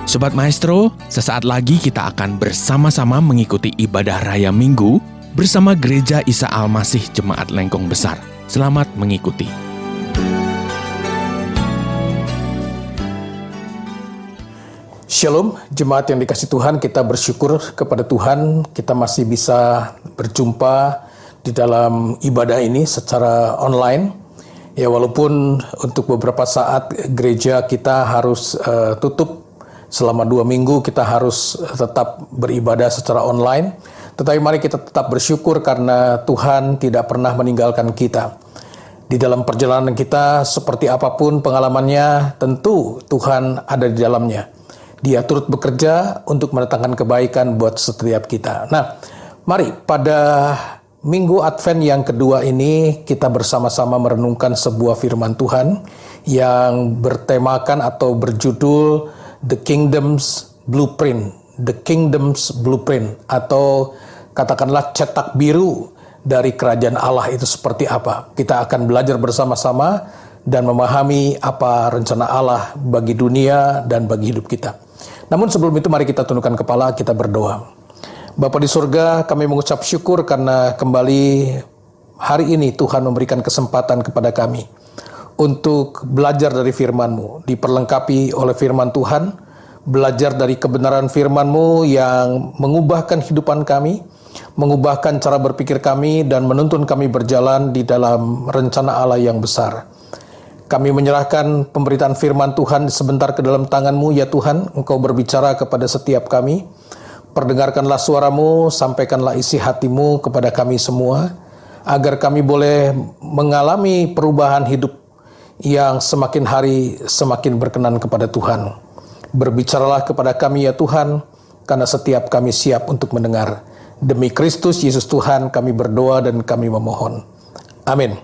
Sobat Maestro, sesaat lagi kita akan bersama-sama mengikuti ibadah Raya Minggu bersama Gereja Isa Al-Masih Jemaat Lengkong Besar. Selamat mengikuti. Shalom, jemaat yang dikasih Tuhan, kita bersyukur kepada Tuhan, kita masih bisa berjumpa di dalam ibadah ini secara online. Ya, walaupun untuk beberapa saat gereja kita harus tutup, selama 2 minggu kita harus tetap beribadah secara online. Tetapi mari kita tetap bersyukur karena Tuhan tidak pernah meninggalkan kita. Di dalam perjalanan kita, seperti apapun pengalamannya, tentu Tuhan ada di dalamnya. Dia turut bekerja untuk mendatangkan kebaikan buat setiap kita. Nah, mari pada Minggu Advent yang kedua ini kita bersama-sama merenungkan sebuah firman Tuhan yang bertemakan atau berjudul The Kingdom's Blueprint. The Kingdom's Blueprint, atau katakanlah cetak biru dari kerajaan Allah itu seperti apa. Kita akan belajar bersama-sama dan memahami apa rencana Allah bagi dunia dan bagi hidup kita. Namun sebelum itu mari kita tundukkan kepala, kita berdoa. Bapa di surga, kami mengucap syukur karena kembali hari ini Tuhan memberikan kesempatan kepada kami untuk belajar dari firman-Mu, diperlengkapi oleh firman Tuhan, belajar dari kebenaran firman-Mu yang mengubahkan kehidupan kami, mengubahkan cara berpikir kami, dan menuntun kami berjalan di dalam rencana Allah yang besar. Kami menyerahkan pemberitaan firman Tuhan sebentar ke dalam tangan-Mu, ya Tuhan. Engkau berbicara kepada setiap kami, perdengarkanlah suara-Mu, sampaikanlah isi hati-Mu kepada kami semua, agar kami boleh mengalami perubahan hidup yang semakin hari semakin berkenan kepada Tuhan. Berbicaralah kepada kami ya Tuhan, karena setiap kami siap untuk mendengar. Demi Kristus Yesus Tuhan kami berdoa dan kami memohon. Amin.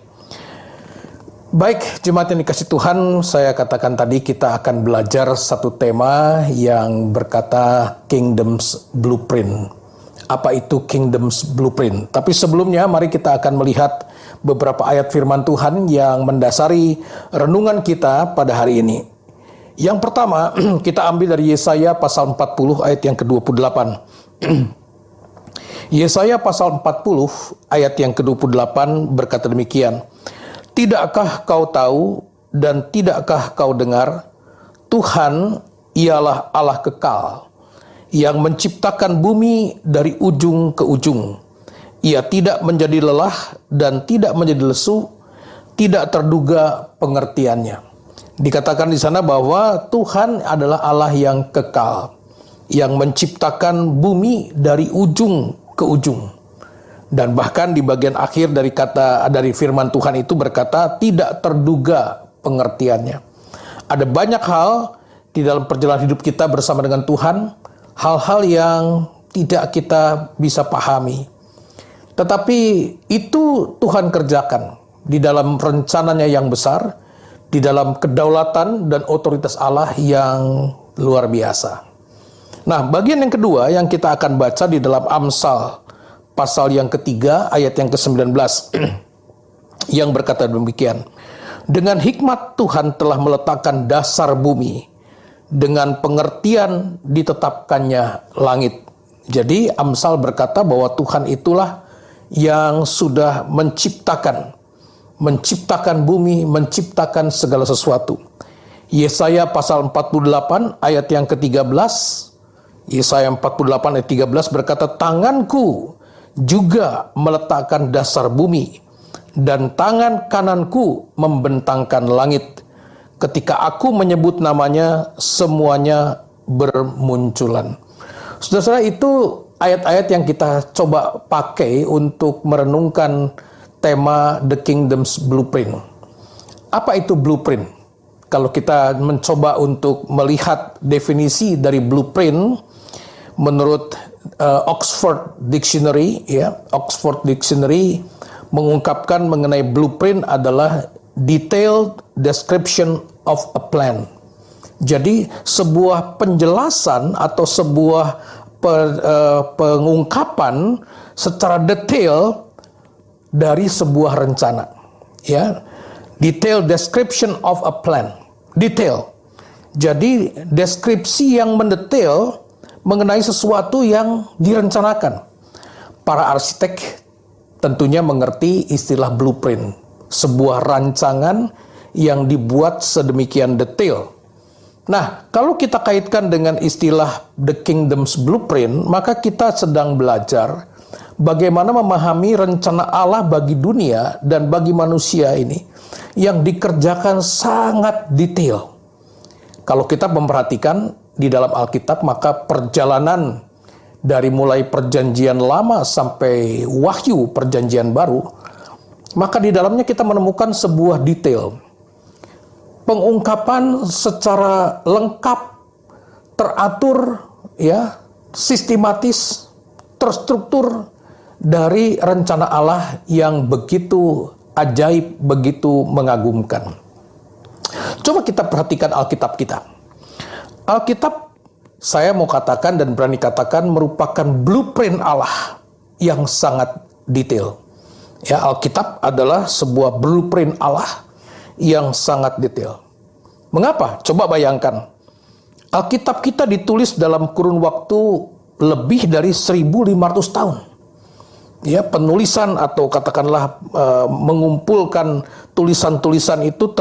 Baik, jemaat yang dikasih Tuhan, saya katakan tadi kita akan belajar satu tema yang berkata Kingdom's Blueprint. Apa itu Kingdom's Blueprint? Tapi sebelumnya mari kita akan melihat beberapa ayat firman Tuhan yang mendasari renungan kita pada hari ini. Yang pertama, kita ambil dari Yesaya pasal 40 ayat yang ke-28. Yesaya pasal 40 ayat yang ke-28 berkata demikian. Tidakkah kau tahu dan tidakkah kau dengar, Tuhan ialah Allah kekal, yang menciptakan bumi dari ujung ke ujung. Ia tidak menjadi lelah dan tidak menjadi lesu, tidak terduga pengertiannya. Dikatakan di sana bahwa Tuhan adalah Allah yang kekal, yang menciptakan bumi dari ujung ke ujung. Dan bahkan di bagian akhir dari firman Tuhan itu berkata tidak terduga pengertiannya. Ada banyak hal di dalam perjalanan hidup kita bersama dengan Tuhan, hal-hal yang tidak kita bisa pahami. Tetapi itu Tuhan kerjakan di dalam rencananya yang besar, di dalam kedaulatan dan otoritas Allah yang luar biasa. Nah, bagian yang kedua yang kita akan baca di dalam Amsal pasal yang ketiga ayat yang ke-19 yang berkata demikian. Dengan hikmat Tuhan telah meletakkan dasar bumi, dengan pengertian ditetapkannya langit. Jadi Amsal berkata bahwa Tuhan itulah yang sudah menciptakan bumi, menciptakan segala sesuatu. Yesaya pasal 48 ayat yang ke-13, Yesaya 48 ayat 13 berkata, tanganku juga meletakkan dasar bumi, dan tangan kananku membentangkan langit. Ketika aku menyebut namanya, semuanya bermunculan. Saudara-saudara, itu ayat-ayat yang kita coba pakai untuk merenungkan tema The Kingdom's Blueprint. Apa itu blueprint? Kalau kita mencoba untuk melihat definisi dari blueprint menurut Oxford Dictionary, Oxford Dictionary mengungkapkan mengenai blueprint adalah detailed description of a plan. Jadi sebuah penjelasan atau sebuah pengungkapan secara detail dari sebuah rencana. Ya, detailed description of a plan. Detail. Jadi deskripsi yang mendetail mengenai sesuatu yang direncanakan. Para arsitek tentunya mengerti istilah blueprint, sebuah rancangan yang dibuat sedemikian detail. Nah, kalau kita kaitkan dengan istilah The Kingdom's Blueprint, maka kita sedang belajar bagaimana memahami rencana Allah bagi dunia dan bagi manusia ini yang dikerjakan sangat detail. Kalau kita memperhatikan di dalam Alkitab, maka perjalanan dari mulai perjanjian lama sampai wahyu perjanjian baru, maka di dalamnya kita menemukan sebuah detail. Pengungkapan secara lengkap, teratur, ya, sistematis, terstruktur dari rencana Allah yang begitu ajaib, begitu mengagumkan. Coba kita perhatikan Alkitab kita. Alkitab, saya mau katakan dan berani katakan, merupakan blueprint Allah yang sangat detail. Ya, Alkitab adalah sebuah blueprint Allah yang sangat detail. Mengapa? Coba bayangkan. Alkitab kita ditulis dalam kurun waktu lebih dari 1.500 tahun. Ya, penulisan atau katakanlah mengumpulkan tulisan-tulisan itu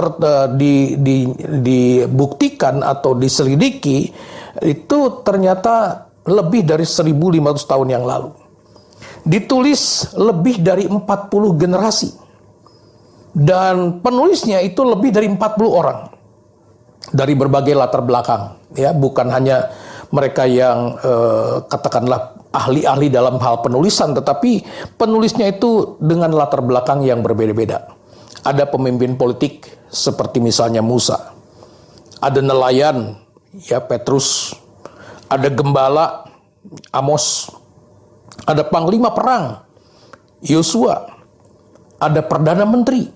dibuktikan atau diselidiki itu ternyata lebih dari 1.500 tahun yang lalu. Ditulis lebih dari 40 generasi. Dan penulisnya itu lebih dari 40 orang dari berbagai latar belakang, ya, bukan hanya mereka yang katakanlah ahli-ahli dalam hal penulisan, tetapi penulisnya itu dengan latar belakang yang berbeda-beda. Ada pemimpin politik seperti misalnya Musa, ada nelayan, ya, Petrus, ada gembala, Amos, ada panglima perang, Yosua, ada perdana menteri,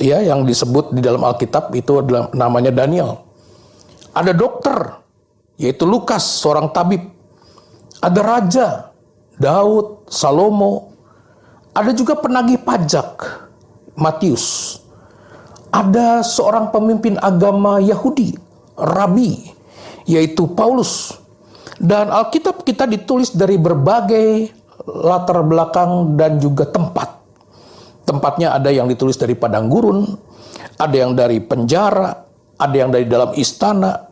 ya, yang disebut di dalam Alkitab itu adalah namanya Daniel. Ada dokter, yaitu Lukas, seorang tabib. Ada raja, Daud, Salomo. Ada juga penagih pajak, Matius. Ada seorang pemimpin agama Yahudi, Rabi, yaitu Paulus. Dan Alkitab kita ditulis dari berbagai latar belakang dan juga tempat. Tempatnya ada yang ditulis dari padang gurun, ada yang dari penjara, ada yang dari dalam istana,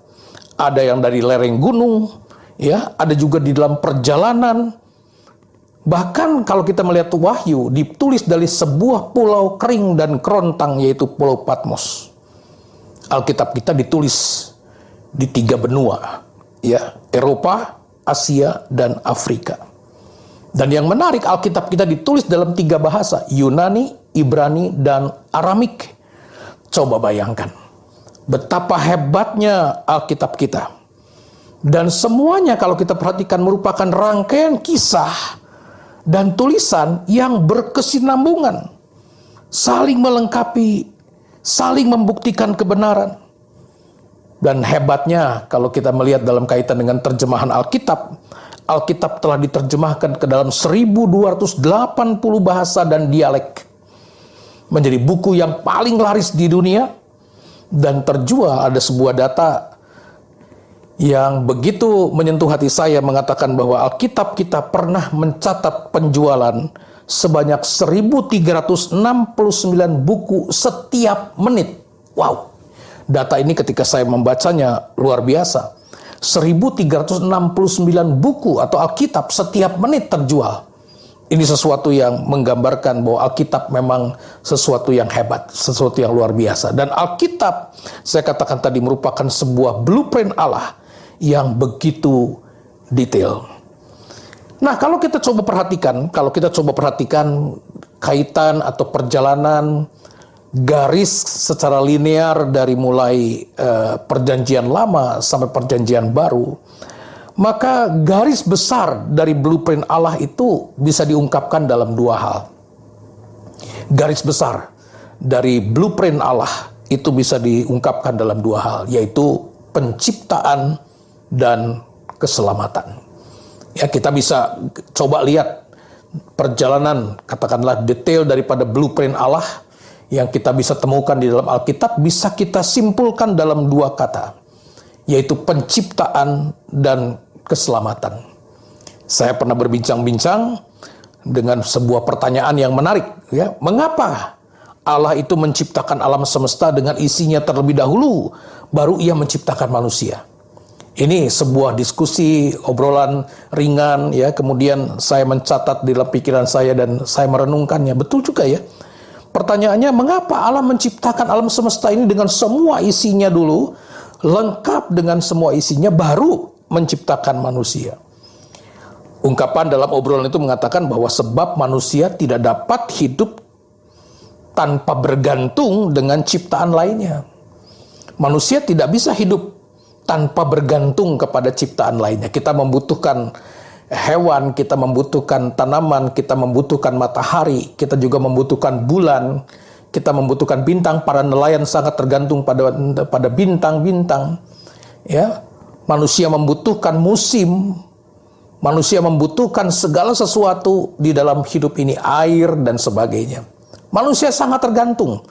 ada yang dari lereng gunung, ya, ada juga di dalam perjalanan. Bahkan kalau kita melihat Wahyu, ditulis dari sebuah pulau kering dan kerontang, yaitu Pulau Patmos. Alkitab kita ditulis di 3 benua, ya, Eropa, Asia, dan Afrika. Dan yang menarik, Alkitab kita ditulis dalam 3 bahasa, Yunani, Ibrani, dan Aramik. Coba bayangkan betapa hebatnya Alkitab kita. Dan semuanya kalau kita perhatikan merupakan rangkaian kisah dan tulisan yang berkesinambungan, saling melengkapi, saling membuktikan kebenaran. Dan hebatnya kalau kita melihat dalam kaitan dengan terjemahan Alkitab, Alkitab telah diterjemahkan ke dalam 1.280 bahasa dan dialek. Menjadi buku yang paling laris di dunia. Dan terjual, ada sebuah data yang begitu menyentuh hati saya, mengatakan bahwa Alkitab kita pernah mencatat penjualan sebanyak 1.369 buku setiap menit. Wow, data ini ketika saya membacanya luar biasa. 1.369 buku atau Alkitab setiap menit terjual. Ini sesuatu yang menggambarkan bahwa Alkitab memang sesuatu yang hebat, sesuatu yang luar biasa. Dan Alkitab, saya katakan tadi, merupakan sebuah blueprint Allah yang begitu detail. Nah, kalau kita coba perhatikan kaitan atau perjalanan garis secara linear dari mulai perjanjian lama sampai perjanjian baru, maka garis besar dari blueprint Allah itu bisa diungkapkan dalam 2 hal. Garis besar dari blueprint Allah itu bisa diungkapkan dalam 2 hal, yaitu penciptaan dan keselamatan. Ya, kita bisa coba lihat perjalanan, katakanlah detail daripada blueprint Allah yang kita bisa temukan di dalam Alkitab, bisa kita simpulkan dalam 2 kata, yaitu penciptaan dan keselamatan. Saya pernah berbincang-bincang dengan sebuah pertanyaan yang menarik, ya. Mengapa Allah itu menciptakan alam semesta dengan isinya terlebih dahulu, baru Ia menciptakan manusia? Ini sebuah diskusi, obrolan ringan, ya. Kemudian saya mencatat di dalam pikiran saya dan saya merenungkannya. Betul juga, ya. Pertanyaannya, mengapa Allah menciptakan alam semesta ini dengan semua isinya dulu, lengkap dengan semua isinya, baru menciptakan manusia? Ungkapan dalam obrolan itu mengatakan bahwa sebab manusia tidak dapat hidup tanpa bergantung dengan ciptaan lainnya. Manusia tidak bisa hidup tanpa bergantung kepada ciptaan lainnya. Kita membutuhkan hewan, kita membutuhkan tanaman, kita membutuhkan matahari, kita juga membutuhkan bulan, kita membutuhkan bintang. Para nelayan sangat tergantung pada bintang-bintang. Ya, manusia membutuhkan musim. Manusia membutuhkan segala sesuatu di dalam hidup ini, air dan sebagainya. Manusia sangat tergantung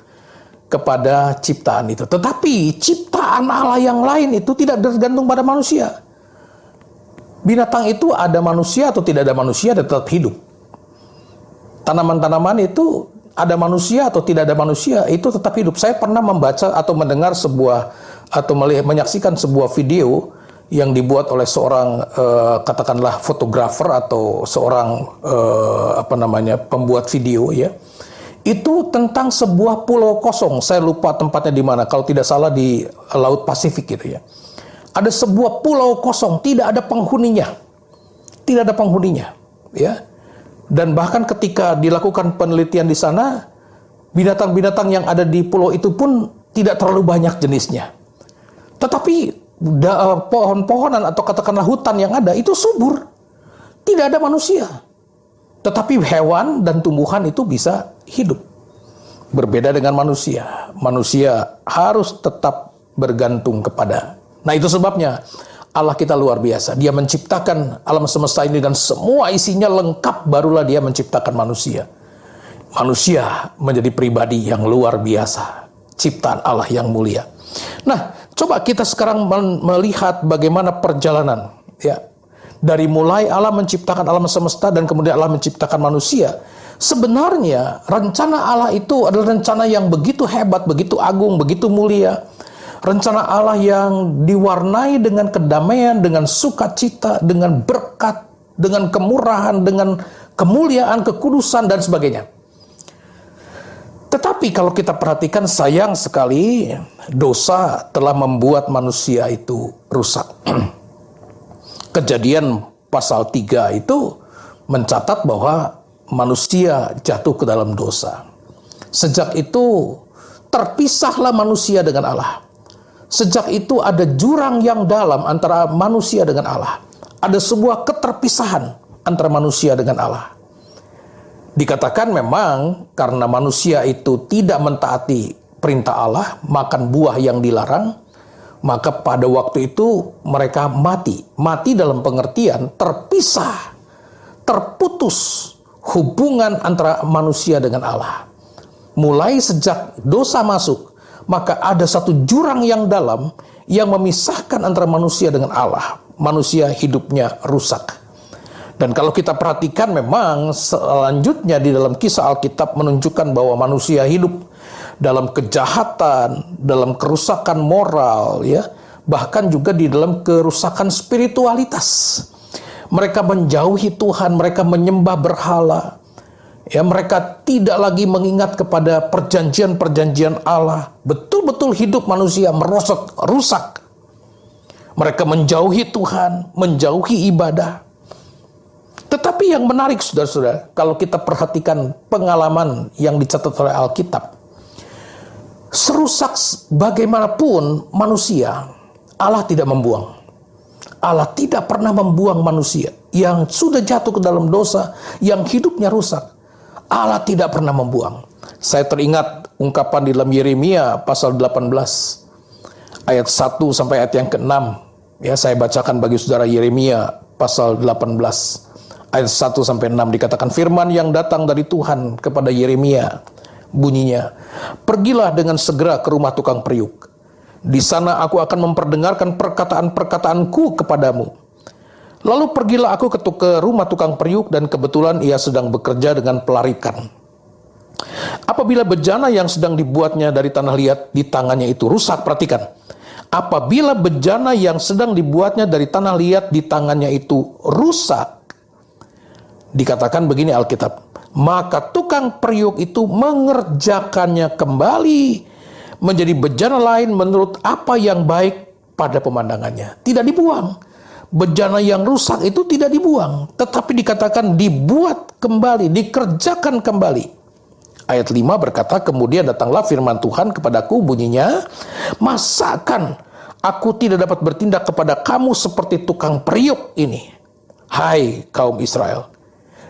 kepada ciptaan itu. Tetapi ciptaan Allah yang lain itu tidak tergantung pada manusia. Binatang itu ada manusia atau tidak ada manusia, tetap hidup. Tanaman-tanaman itu ada manusia atau tidak ada manusia, itu tetap hidup. Saya pernah membaca atau mendengar menyaksikan sebuah video yang dibuat oleh seorang katakanlah fotografer atau seorang pembuat video, ya. Itu tentang sebuah pulau kosong. Saya lupa tempatnya di mana. Kalau tidak salah di Laut Pasifik gitu, ya. Ada sebuah pulau kosong, tidak ada penghuninya. Tidak ada penghuninya, ya. Dan bahkan ketika dilakukan penelitian di sana, binatang-binatang yang ada di pulau itu pun tidak terlalu banyak jenisnya. Tetapi pohon-pohonan atau katakanlah hutan yang ada itu subur. Tidak ada manusia. Tetapi hewan dan tumbuhan itu bisa hidup. Berbeda dengan manusia. Manusia harus tetap bergantung kepada. Nah, itu sebabnya Allah kita luar biasa. Dia menciptakan alam semesta ini dan semua isinya lengkap, barulah Dia menciptakan manusia. Manusia menjadi pribadi yang luar biasa. Ciptaan Allah yang mulia. Nah, coba kita sekarang melihat bagaimana perjalanan, ya. Dari mulai Allah menciptakan alam semesta dan kemudian Allah menciptakan manusia. Sebenarnya rencana Allah itu adalah rencana yang begitu hebat, begitu agung, begitu mulia. Rencana Allah yang diwarnai dengan kedamaian, dengan sukacita, dengan berkat, dengan kemurahan, dengan kemuliaan, kekudusan dan sebagainya. Tetapi kalau kita perhatikan, sayang sekali dosa telah membuat manusia itu rusak. Kejadian pasal 3 itu mencatat bahwa manusia jatuh ke dalam dosa. Sejak itu terpisahlah manusia dengan Allah. Sejak itu ada jurang yang dalam antara manusia dengan Allah. Ada sebuah keterpisahan antara manusia dengan Allah. Dikatakan memang karena manusia itu tidak mentaati perintah Allah, makan buah yang dilarang, maka pada waktu itu mereka mati. Mati dalam pengertian terpisah, terputus hubungan antara manusia dengan Allah. Mulai sejak dosa masuk, maka ada satu jurang yang dalam yang memisahkan antara manusia dengan Allah. Manusia hidupnya rusak. Dan kalau kita perhatikan memang selanjutnya di dalam kisah Alkitab menunjukkan bahwa manusia hidup dalam kejahatan, dalam kerusakan moral, ya, bahkan juga di dalam kerusakan spiritualitas. Mereka menjauhi Tuhan, mereka menyembah berhala. Ya, mereka tidak lagi mengingat kepada perjanjian-perjanjian Allah. Betul-betul hidup manusia merosot, rusak. Mereka menjauhi Tuhan, menjauhi ibadah. Tetapi yang menarik, saudara-saudara, kalau kita perhatikan pengalaman yang dicatat oleh Alkitab, serusak bagaimanapun manusia, Allah tidak membuang. Allah tidak pernah membuang manusia yang sudah jatuh ke dalam dosa, yang hidupnya rusak. Allah tidak pernah membuang. Saya teringat ungkapan di dalam Yeremia pasal 18 ayat 1 sampai ayat yang ke-6. Ya, saya bacakan bagi saudara. Yeremia pasal 18 ayat 1 sampai 6 dikatakan, firman yang datang dari Tuhan kepada Yeremia bunyinya, pergilah dengan segera ke rumah tukang periuk Di sana aku akan memperdengarkan perkataan-perkataanku kepadamu. Lalu pergilah aku ke rumah tukang periuk, dan kebetulan ia sedang bekerja dengan pelarikan. Apabila bejana yang sedang dibuatnya dari tanah liat di tangannya itu rusak, perhatikan. Apabila bejana yang sedang dibuatnya dari tanah liat di tangannya itu rusak, dikatakan begini Alkitab, maka tukang periuk itu mengerjakannya kembali menjadi bejana lain menurut apa yang baik pada pemandangannya. Tidak dibuang. Bejana yang rusak itu tidak dibuang, tetapi dikatakan dibuat kembali, dikerjakan kembali. Ayat 5 berkata, kemudian datanglah firman Tuhan kepadaku, bunyinya, masakan aku tidak dapat bertindak kepada kamu seperti tukang periuk ini, hai kaum Israel?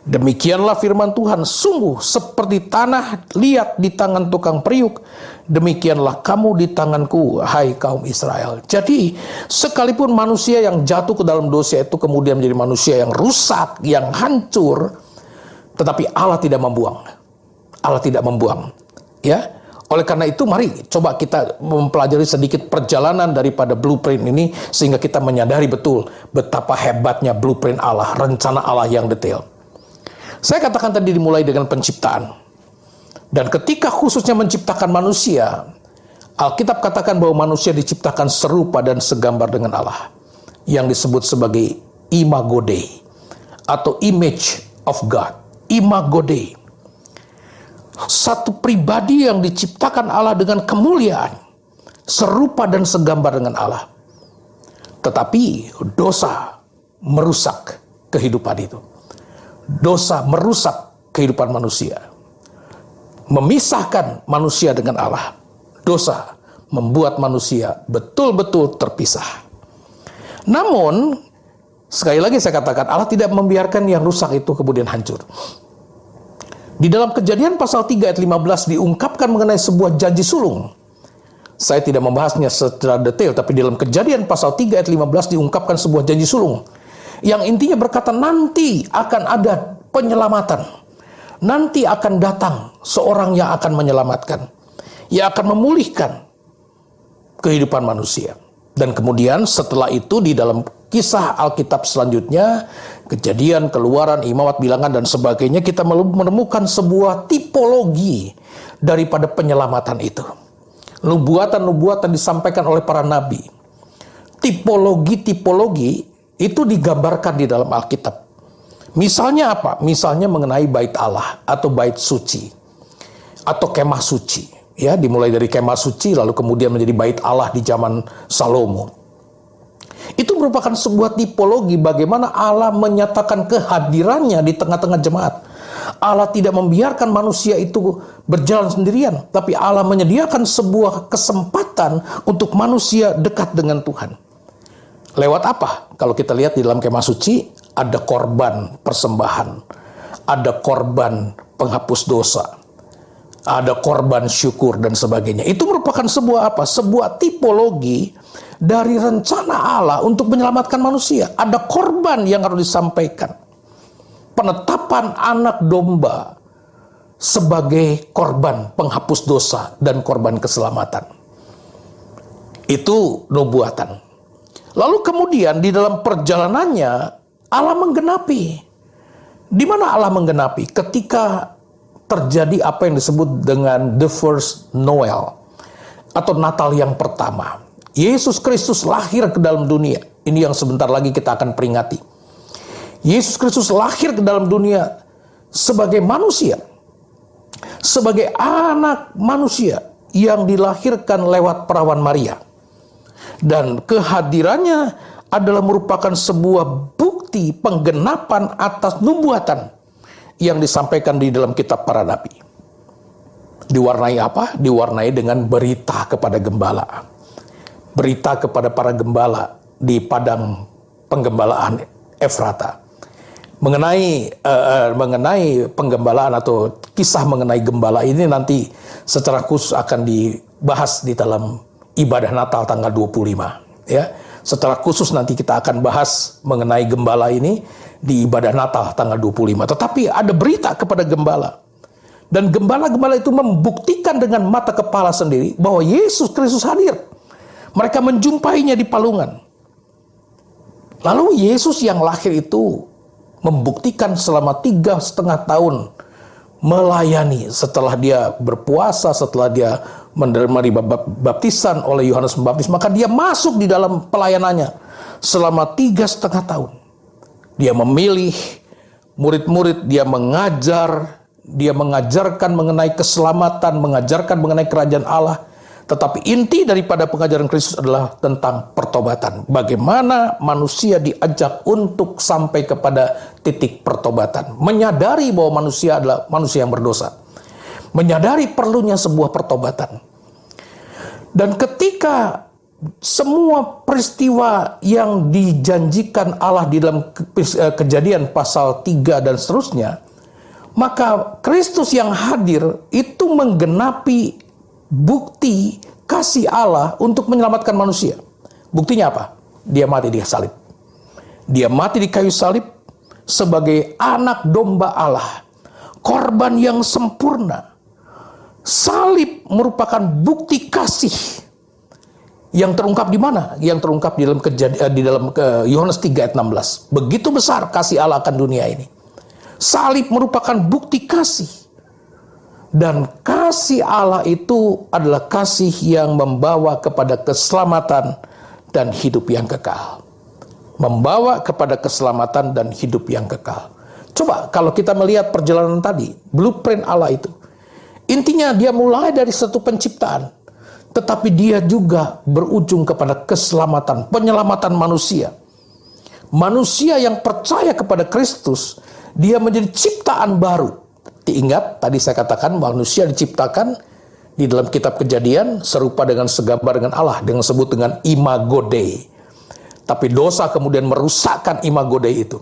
Demikianlah firman Tuhan, sungguh seperti tanah liat di tangan tukang periuk, demikianlah kamu di tanganku, hai kaum Israel. Jadi, sekalipun manusia yang jatuh ke dalam dosa itu kemudian menjadi manusia yang rusak, yang hancur, tetapi Allah tidak membuang. Allah tidak membuang, ya. Oleh karena itu, mari coba kita mempelajari sedikit perjalanan daripada blueprint ini, sehingga kita menyadari betul betapa hebatnya blueprint Allah, rencana Allah yang detail. Saya katakan tadi dimulai dengan penciptaan, dan ketika khususnya menciptakan manusia, Alkitab katakan bahwa manusia diciptakan serupa dan segambar dengan Allah, yang disebut sebagai imago Dei atau image of God, imago Dei. Satu pribadi yang diciptakan Allah dengan kemuliaan, serupa dan segambar dengan Allah. Tetapi dosa merusak kehidupan itu. Dosa merusak kehidupan manusia, memisahkan manusia dengan Allah. Dosa membuat manusia betul-betul terpisah. Namun, sekali lagi saya katakan, Allah tidak membiarkan yang rusak itu kemudian hancur. Di dalam Kejadian pasal 3 ayat 15 diungkapkan mengenai sebuah janji sulung. Saya tidak membahasnya secara detail, tapi dalam Kejadian pasal 3 ayat 15 diungkapkan sebuah janji sulung, yang intinya berkata nanti akan ada penyelamatan. Nanti akan datang seorang yang akan menyelamatkan, yang akan memulihkan kehidupan manusia. Dan kemudian setelah itu di dalam kisah Alkitab selanjutnya, Kejadian, Keluaran, Imamat, Bilangan, dan sebagainya, kita menemukan sebuah tipologi daripada penyelamatan itu. Nubuatan-nubuatan disampaikan oleh para nabi. Tipologi-tipologi itu digambarkan di dalam Alkitab. Misalnya apa? Misalnya mengenai bait Allah atau bait suci atau kemah suci. Ya, dimulai dari kemah suci lalu kemudian menjadi bait Allah di zaman Salomo. Itu merupakan sebuah tipologi bagaimana Allah menyatakan kehadirannya di tengah-tengah jemaat. Allah tidak membiarkan manusia itu berjalan sendirian, tapi Allah menyediakan sebuah kesempatan untuk manusia dekat dengan Tuhan. Lewat apa? Kalau kita lihat di dalam kemah suci, ada korban persembahan, ada korban penghapus dosa, ada korban syukur dan sebagainya. Itu merupakan sebuah apa? Sebuah tipologi dari rencana Allah untuk menyelamatkan manusia. Ada korban yang harus disampaikan. Penetapan anak domba sebagai korban penghapus dosa dan korban keselamatan. Itu nubuatan. Lalu kemudian di dalam perjalanannya Allah menggenapi. Di mana Allah menggenapi? Ketika terjadi apa yang disebut dengan the first Noel atau Natal yang pertama. Yesus Kristus lahir ke dalam dunia. Ini yang sebentar lagi kita akan peringati. Yesus Kristus lahir ke dalam dunia sebagai manusia, sebagai anak manusia yang dilahirkan lewat perawan Maria. Dan kehadirannya adalah merupakan sebuah bukti penggenapan atas nubuatan yang disampaikan di dalam kitab para nabi. Diwarnai apa? Diwarnai dengan berita kepada gembala. Berita kepada para gembala di padang penggembalaan Efrata. Mengenai penggembalaan atau kisah mengenai gembala ini nanti secara khusus akan dibahas di dalam ibadah Natal tanggal 25. Ya, secara khusus nanti kita akan bahas mengenai gembala ini di ibadah Natal tanggal 25. Tetapi ada berita kepada gembala. Dan gembala-gembala itu membuktikan dengan mata kepala sendiri bahwa Yesus Kristus hadir. Mereka menjumpainya di palungan. Lalu Yesus yang lahir itu membuktikan selama 3,5 tahun melayani, setelah dia berpuasa, setelah dia menerima baptisan oleh Yohanes Pembaptis, maka dia masuk di dalam pelayanannya selama 3,5 tahun. Dia memilih murid-murid, dia mengajarkan mengenai keselamatan, mengajarkan mengenai kerajaan Allah. Tetapi inti daripada pengajaran Kristus adalah tentang pertobatan. Bagaimana manusia diajak untuk sampai kepada titik pertobatan. Menyadari bahwa manusia adalah manusia yang berdosa. Menyadari perlunya sebuah pertobatan. Dan ketika semua peristiwa yang dijanjikan Allah di dalam Kejadian pasal 3 dan seterusnya, maka Kristus yang hadir itu menggenapi bukti kasih Allah untuk menyelamatkan manusia. Buktinya apa? Dia mati di salib. Dia mati di kayu salib sebagai anak domba Allah, korban yang sempurna. Salib merupakan bukti kasih yang terungkap di mana? Yang terungkap di dalam Yohanes 3 ayat 16. Begitu besar kasih Allah akan dunia ini. Salib merupakan bukti kasih. Dan kasih Allah itu adalah kasih yang membawa kepada keselamatan dan hidup yang kekal. Membawa kepada keselamatan dan hidup yang kekal. Coba kalau kita melihat perjalanan tadi, blueprint Allah itu. Intinya dia mulai dari satu penciptaan. Tetapi dia juga berujung kepada keselamatan, penyelamatan manusia. Manusia yang percaya kepada Kristus, dia menjadi ciptaan baru. Diingat, tadi saya katakan manusia diciptakan di dalam kitab Kejadian serupa dengan segambar dengan Allah, dengan sebut dengan imago Dei. Tapi dosa kemudian merusakkan imago Dei itu.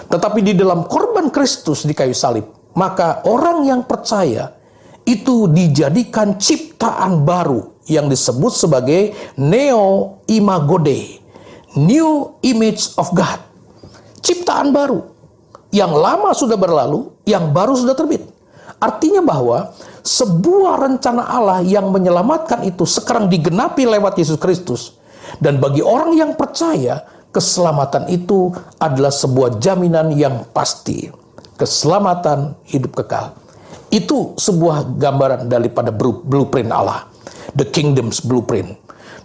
Tetapi di dalam korban Kristus di kayu salib, maka orang yang percaya itu dijadikan ciptaan baru yang disebut sebagai neo imago Dei, new image of God. Ciptaan baru. Yang lama sudah berlalu, yang baru sudah terbit. Artinya bahwa sebuah rencana Allah yang menyelamatkan itu sekarang digenapi lewat Yesus Kristus. Dan bagi orang yang percaya, keselamatan itu adalah sebuah jaminan yang pasti. Keselamatan hidup kekal. Itu sebuah gambaran daripada blueprint Allah. The Kingdom's blueprint.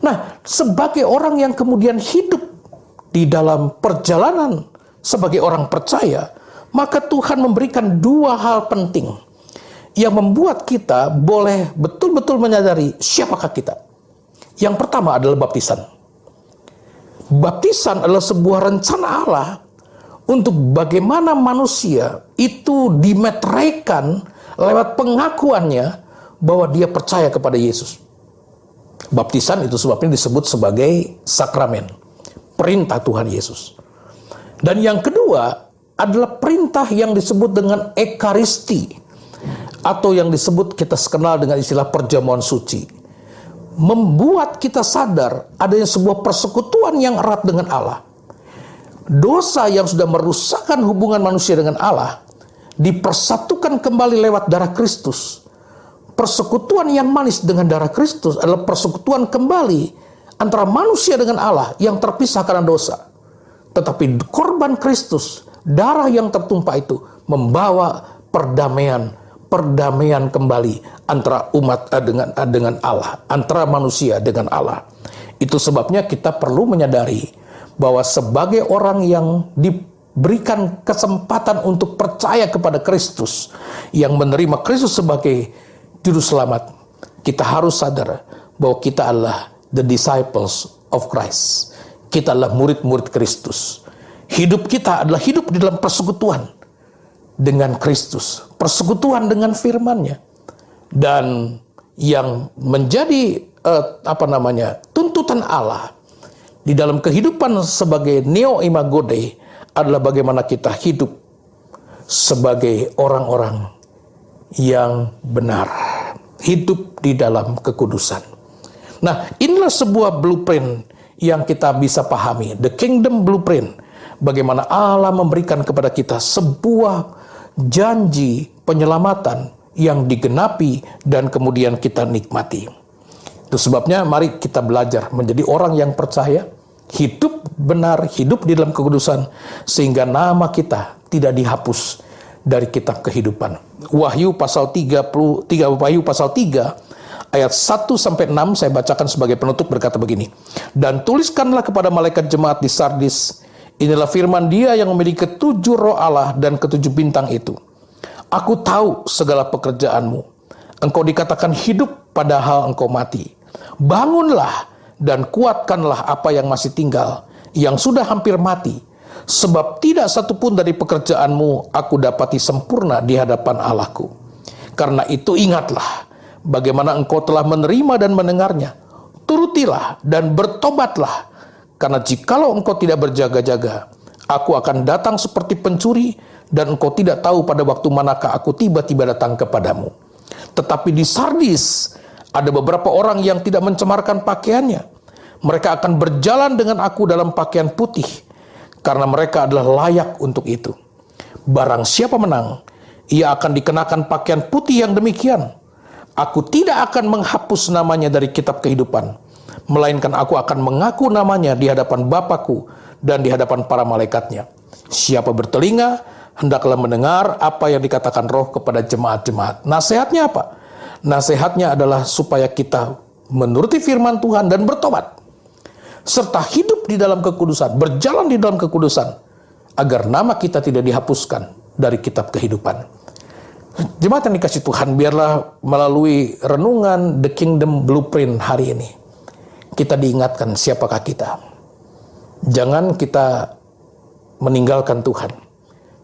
Nah, sebagai orang yang kemudian hidup di dalam perjalanan sebagai orang percaya, maka Tuhan memberikan dua hal penting yang membuat kita boleh betul-betul menyadari siapakah kita. Yang pertama adalah baptisan. Baptisan adalah sebuah rencana Allah untuk bagaimana manusia itu dimeteraikan lewat pengakuannya bahwa dia percaya kepada Yesus. Baptisan itu sebabnya disebut sebagai sakramen, perintah Tuhan Yesus. Dan yang kedua adalah perintah yang disebut dengan ekaristi, atau yang disebut kita kenal dengan istilah perjamuan suci. Membuat kita sadar adanya sebuah persekutuan yang erat dengan Allah. Dosa yang sudah merusakkan hubungan manusia dengan Allah dipersatukan kembali lewat darah Kristus. Persekutuan yang manis dengan darah Kristus adalah persekutuan kembali antara manusia dengan Allah yang terpisah karena dosa. Tetapi korban Kristus, darah yang tertumpah itu membawa perdamaian kembali antara umat dengan Allah, antara manusia dengan Allah. Itu sebabnya kita perlu menyadari bahwa sebagai orang yang diberikan kesempatan untuk percaya kepada Kristus, yang menerima Kristus sebagai juru selamat, kita harus sadar bahwa kita adalah the disciples of Christ. Kita adalah murid-murid Kristus. Hidup kita adalah hidup di dalam persekutuan dengan Kristus, persekutuan dengan firman-Nya. Dan yang menjadi tuntutan Allah di dalam kehidupan sebagai neo imago Dei adalah bagaimana kita hidup sebagai orang-orang yang benar, hidup di dalam kekudusan. Nah, inilah sebuah blueprint yang kita bisa pahami, the kingdom blueprint. Bagaimana Allah memberikan kepada kita sebuah janji penyelamatan yang digenapi dan kemudian kita nikmati. Itu sebabnya mari kita belajar menjadi orang yang percaya, hidup benar, hidup di dalam kekudusan, sehingga nama kita tidak dihapus dari kitab kehidupan. Wahyu pasal 3 ayat 1 sampai 6 saya bacakan sebagai penutup, berkata begini. Dan tuliskanlah kepada malaikat jemaat di Sardis, inilah firman Dia yang memiliki 7 roh Allah dan 7 bintang itu. Aku tahu segala pekerjaanmu. Engkau dikatakan hidup padahal engkau mati. Bangunlah dan kuatkanlah apa yang masih tinggal, yang sudah hampir mati. Sebab tidak satu pun dari pekerjaanmu aku dapati sempurna di hadapan Allahku. Karena itu ingatlah bagaimana engkau telah menerima dan mendengarnya. Turutilah dan bertobatlah. Karena jikalau engkau tidak berjaga-jaga, aku akan datang seperti pencuri, dan engkau tidak tahu pada waktu manakah aku tiba-tiba datang kepadamu. Tetapi di Sardis ada beberapa orang yang tidak mencemarkan pakaiannya. Mereka akan berjalan dengan aku dalam pakaian putih, karena mereka adalah layak untuk itu. Barang siapa menang, ia akan dikenakan pakaian putih yang demikian. Aku tidak akan menghapus namanya dari kitab kehidupan, melainkan aku akan mengaku namanya di hadapan Bapakku dan di hadapan para malaikatnya. Siapa bertelinga, hendaklah mendengar apa yang dikatakan Roh kepada jemaat-jemaat. Nasihatnya apa? Nasihatnya adalah supaya kita menuruti firman Tuhan dan bertobat, serta hidup di dalam kekudusan, berjalan di dalam kekudusan, agar nama kita tidak dihapuskan dari kitab kehidupan. Jemaat yang dikasih Tuhan, biarlah melalui renungan The Kingdom Blueprint hari ini, kita diingatkan siapakah kita. Jangan kita meninggalkan Tuhan.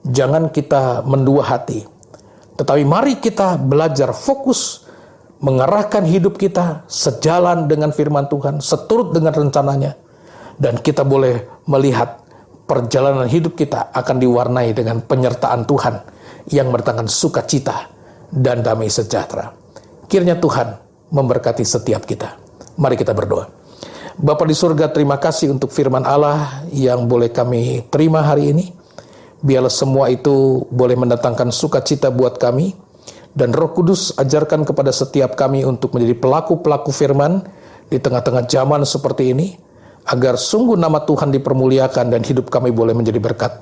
Jangan kita mendua hati. Tetapi mari kita belajar fokus mengarahkan hidup kita sejalan dengan firman Tuhan, seturut dengan rencananya. Dan kita boleh melihat perjalanan hidup kita akan diwarnai dengan penyertaan Tuhan yang mendatangkan sukacita dan damai sejahtera. Kiranya Tuhan memberkati setiap kita. Mari kita berdoa. Bapa di surga, terima kasih untuk firman Allah yang boleh kami terima hari ini. Biarlah semua itu boleh mendatangkan sukacita buat kami. Dan Roh Kudus ajarkan kepada setiap kami untuk menjadi pelaku-pelaku firman di tengah-tengah zaman seperti ini, agar sungguh nama Tuhan dipermuliakan dan hidup kami boleh menjadi berkat.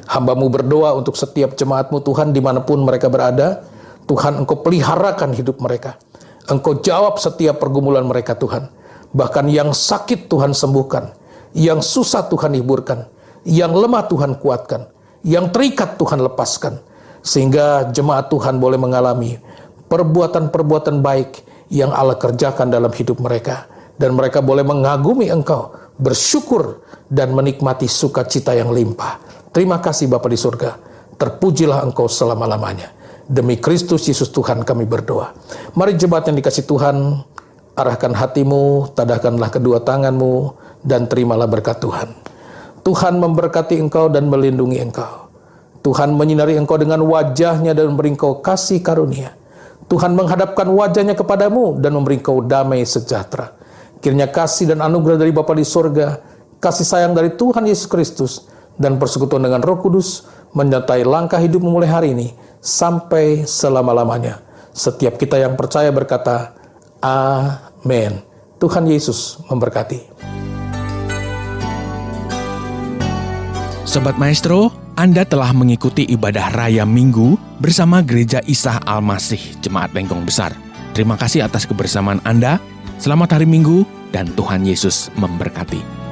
Hamba-Mu berdoa untuk setiap jemaat-Mu Tuhan dimanapun mereka berada. Tuhan, Engkau peliharakan hidup mereka. Engkau jawab setiap pergumulan mereka Tuhan. Bahkan yang sakit Tuhan sembuhkan, yang susah Tuhan hiburkan, yang lemah Tuhan kuatkan, yang terikat Tuhan lepaskan. Sehingga jemaat Tuhan boleh mengalami perbuatan-perbuatan baik yang Allah kerjakan dalam hidup mereka. Dan mereka boleh mengagumi Engkau, bersyukur, dan menikmati sukacita yang limpah. Terima kasih Bapa di surga. Terpujilah Engkau selama-lamanya. Demi Kristus Yesus Tuhan kami berdoa. Mari jemaat yang dikasih Tuhan, arahkan hatimu, tadahkanlah kedua tanganmu, dan terimalah berkat Tuhan. Tuhan memberkati engkau dan melindungi engkau. Tuhan menyinari engkau dengan wajahnya dan memberi engkau kasih karunia. Tuhan menghadapkan wajahnya kepadamu dan memberi engkau damai sejahtera. Kiranya kasih dan anugerah dari Bapa di surga, kasih sayang dari Tuhan Yesus Kristus, dan persekutuan dengan Roh Kudus menyertai langkah hidupmu mulai hari ini sampai selama-lamanya. Setiap kita yang percaya berkata, amin. Tuhan Yesus memberkati. Sobat Maestro, Anda telah mengikuti ibadah Raya Minggu bersama Gereja Isa Al-Masih Jemaat Lengkong Besar. Terima kasih atas kebersamaan Anda. Selamat hari Minggu dan Tuhan Yesus memberkati.